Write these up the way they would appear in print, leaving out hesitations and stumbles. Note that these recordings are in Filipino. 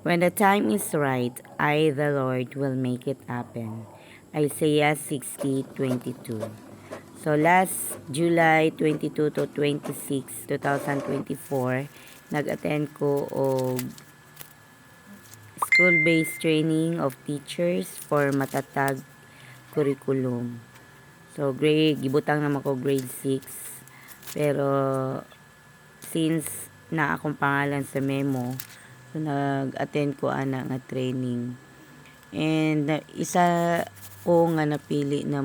When the time is right, I, the Lord, will make it happen. Isaiah 60:22. So last July 22 to 26, 2024, nag-attend ko og school-based training of teachers for matatag curriculum. So gibutang naman ko grade 6. Pero since na akong pangalan sa memo, so nag-attend ko ana nga training. And isa ko nga napili na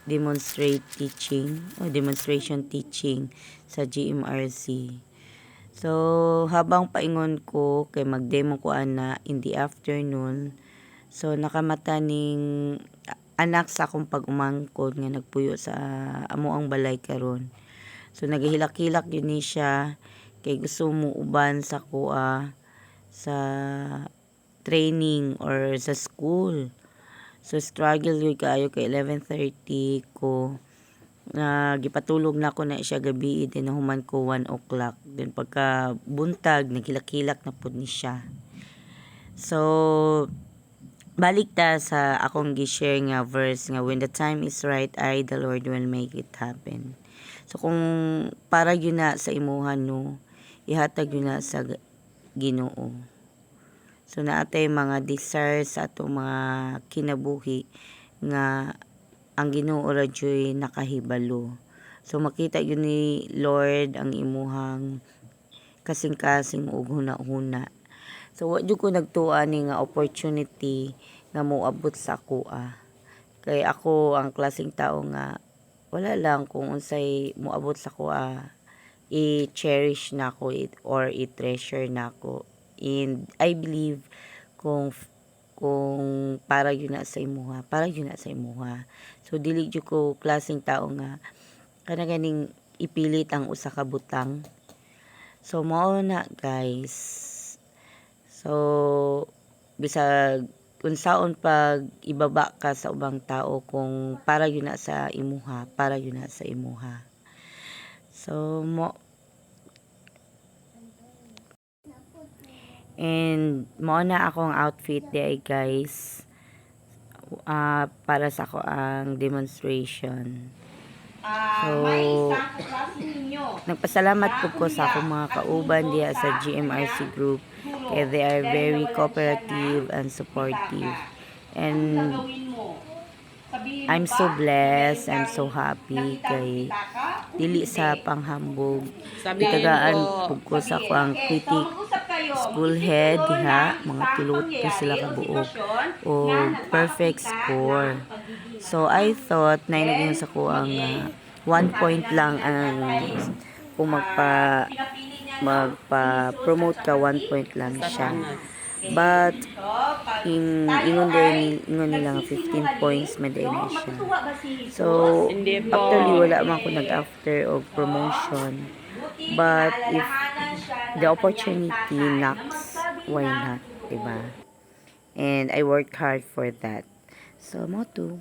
demonstration teaching sa GMRC. So habang paingon ko kay magdemo ko ana in the afternoon, so nakamata ning anak sa akong pag-umangkod nga nagpuyo sa amo ang balay karon. So nagahilak-hilak yun ni siya kay gusto mo uban sa kuha sa training or sa school. So struggle yun kayo kay 11:30 ko na gipatulog na ako na siya gabi din nahuman ko 1 o'clock. Then pagka buntag naghilak-hilak na pud ni siya. So balik ta sa akong gi-share nga verse nga when the time is right, I the Lord will make it happen. So kung para yun na sa imuhan no, ihatag yun na sa Ginoo. So naatay mga desires sa atong mga kinabuhi nga ang Ginoo ra dyoy nakahibalo. So makita yun ni Lord ang imuhang kasing-kasing ug huna-huna. So wa jud ko nagtuan ni nga opportunity nga moabot sa kuha. Kay ako ang klaseng tao nga wala lang kung unsay moabot sa kuha i-cherish na ko or i-treasure na ko. And I believe kung para yun na sa imuha, para yun na sa imuha. So dili jud ko klaseng tao nga kana ganing ipilit ang usa ka butang. So mao na guys. So bisag unsaon pag ibaba ka sa ubang tao kung para yun na sa imuha, para yun na sa imuha. So mao na akong outfit day guys. Para sa ako ang demonstration. So nagpasalamat po ko sa akong mga kauban diya sa GMRC group kaya they are very cooperative and supportive. And I'm so blessed, I'm so happy kay dili sa panghambog. Itagaan pug ko sa ako ang critic school head diha, mga tulot ko sila kabuok o perfect score. So I thought na naging sa ko ang 1 point lang ang kung magpa-promote ka 1 point lang siya. But ingon nila 15 points madai na siya. So actually wala man ko nag-after of promotion. But if the opportunity knocks, why not, diba? And I worked hard for that. So mo too.